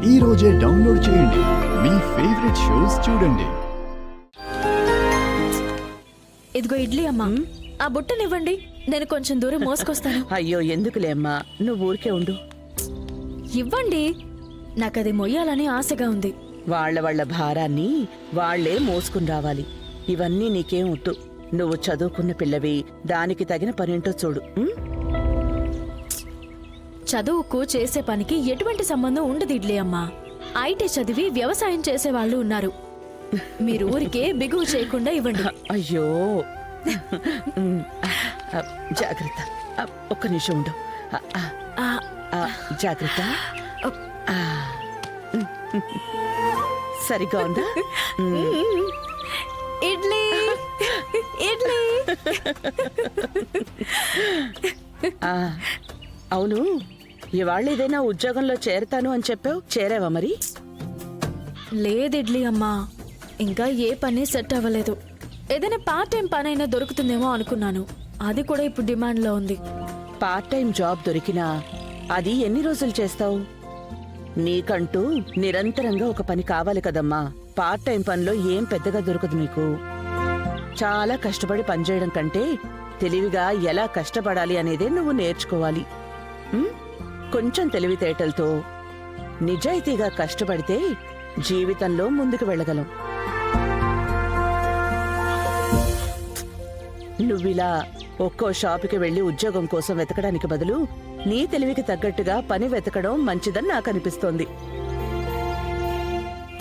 ఈ రోజే డౌన్లోడ్ చేయండి. మీ ఫేవరెట్ షోస్ చూడండి. ఇదిగో ఇడ్లీ అమ్మా, ఆ బుట్టనివ్వండి, నేను కొంచెం దూరం మోసుకొస్తాను. అయ్యో ఎందుకులే అమ్మా, నువ్వు ఊరికే ఉండు. ఇవ్వండి, నాకది మొయ్యాలని ఆశగా ఉంది. వాళ్ళ భారాన్ని వాళ్లే మోసుకుని రావాలి. ఇవన్నీ నీకేం వద్దు. నువ్వు చదువుకున్న పిల్లవి, దానికి తగిన పనేంటో చూడు. చదువుకు చేసే పనికి ఎటువంటి సంబంధం ఉండదు ఇడ్లీ అమ్మా. ఐటీ చదివి వ్యవసాయం చేసే వాళ్ళు ఉన్నారు. మీరు ఊరికే బిగువు చేయకుండా ఇవ్వండి. అయ్యో జాగ్రత్త, ఒక్క నిమిషం ఉండు. జాగ్రత్త. సరిగా ఉందా? ఇడ్లీ ఇడ్లీ. అవును, ఇవాళ ఏదైనా ఉద్యోగంలో చేరతాను అని చెప్పావు, చేరావా మరి? లేదు ఇడ్లీ అమ్మా, ఇంకా ఏ పని సెట్ అవ్వలేదు. ఏదైనా పార్ట్ టైం పని అయినా దొరుకుతుందేమో అనుకున్నాను. అది కూడా ఇప్పుడు డిమాండ్లో ఉంది. పార్ట్ టైం జాబ్ దొరికినా అది ఎన్ని రోజులు చేస్తావు? నీకంటూ నిరంతరంగా ఒక పని కావాలి కదమ్మా. పార్ట్ టైం పనిలో ఏం పెద్దగా దొరకదు నీకు. చాలా కష్టపడి పనిచేయడం కంటే తెలివిగా ఎలా కష్టపడాలి అనేదే నువ్వు నేర్చుకోవాలి. కొంచెం తెలివితేటలతో నిజాయితీగా కష్టపడితే జీవితంలో ముందుకు వెళ్ళగలం. నువ్విలా ఒక్కో షాపుకి వెళ్లి ఉద్యోగం కోసం వెతకడానికి బదులు నీ తెలివికి తగ్గట్టుగా పని వెతకడం మంచిదని నాకు అనిపిస్తోంది.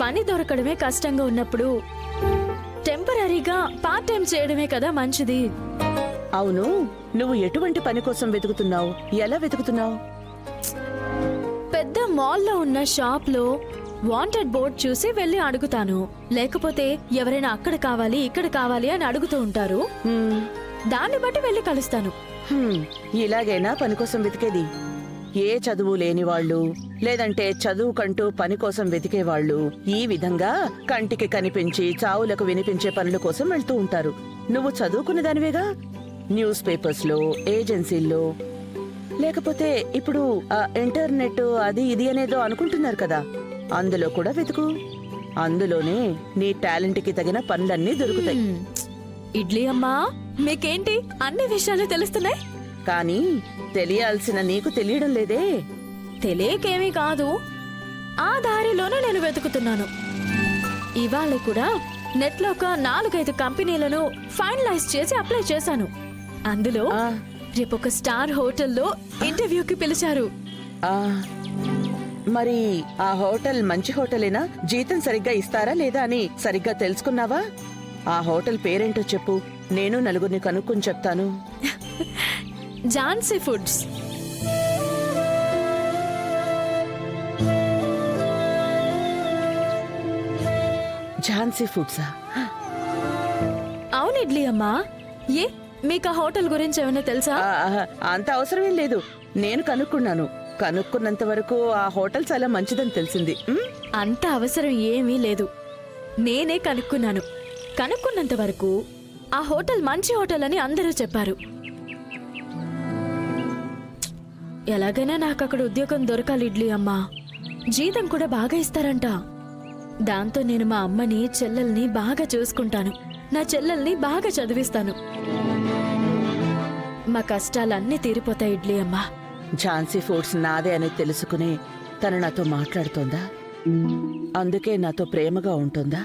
పని దొరకడమే కష్టంగా ఉన్నప్పుడు టెంపరీగా పార్ట్ టైం చేయడమే కదా మంచిది. అవును, నువ్వు ఎటువంటి పని కోసం వెతుకుతున్నావు? ఎలా వెతుకుతున్నావు? పెద్ద మాల్లో ఉన్న షాప్ లో వాంటెడ్ బోర్డ్ చూసి వెళ్ళి అడుగుతాను. లేకపోతే ఎవరైనా అక్కడ కావాలి ఇక్కడ కావాలి అని అడుగుతూ ఉంటారు. దాన్ని బట్టి వెళ్ళి కలుస్తాను. ఇలాగైనా పని కోసం వెతికేది? ఏ చదువు లేని వాళ్ళు, లేదంటే చదువుకంటూ పని కోసం వెతికేవాళ్ళు ఈ విధంగా కంటికి కనిపించి చావులకు వినిపించే పనుల కోసం వెళ్తూ ఉంటారు. నువ్వు చదువుకున్న దానివేగా. న్యూస్ పేపర్స్ లో, ఏజెన్సీల్లో, లేకపోతే ఇప్పుడు ఇంటర్నెట్ అది ఇది అనేదో అనుకుంటున్నారు కదా, అందులో కూడా వెతుకు. అందులోనే నీ టాలెంట్ కి తగిన పనులన్నీ దొరుకుతాయి. ఇడ్లీ అమ్మా, మీకేంటి అన్ని విషయాలు తెలుస్తున్నాయి? కానీ తెలియాల్సిన నీకు తెలియడం లేదే. తెలియకేమీ కాదు, ఆ దారిలోనే నేను వెతుకుతున్నాను. ఇవాళ కూడా నెట్లో ఒక 4-5 కంపెనీలను ఫైనలైజ్ చేసి అప్లై చేశాను. అందులో రేపు ఒక స్టార్ హోటల్లో ఇంటర్వ్యూకి పిలిచారు. మరి ఆ హోటల్ మంచి హోటలేనా? జీతం సరిగ్గా ఇస్తారా లేదా అని సరిగ్గా తెలుసుకున్నావా? ఆ హోటల్ పేరేంటో చెప్పు, నేను నలుగురిని కనుక్కుని చెప్తాను. ఝాన్సీ ఫుడ్స్. ఝాన్సీ ఫుడ్సా? అవును ఇడ్లీ అమ్మా. ఏ మీకు ఆ హోటల్ గురించి ఏమైనా తెలుసా? అంత అవసరమేం లేదు. నేను కనుక్కున్నాను. కనుక్కున్నంత వరకు ఆ హోటల్ చాలా మంచిదని తెలిసింది. అంత అవసరం ఏమీ లేదు. నేనే కనుక్కున్నాను. కనుక్కున్నంత వరకు ఆ హోటల్ మంచి హోటల్ అని అందరూ చెప్పారు. ఎలాగైనా నాకు అక్కడ ఉద్యోగం దొరకాలి ఇడ్లీ అమ్మా. జీతం కూడా బాగా ఇస్తారంట. దాంతో నేను మా అమ్మని చెల్లెల్ని బాగా చూసుకుంటాను. నా చెల్లెల్ని బాగా చదివిస్తాను. మా కష్టాలన్నీ తీరిపోతాయి ఇడ్లీ అమ్మా. ఝాన్సీ ఫుడ్స్ నాదే అని తెలుసుకుని తను నాతో మాట్లాడుతోందా? అందుకే నాతో ప్రేమగా ఉంటుందా?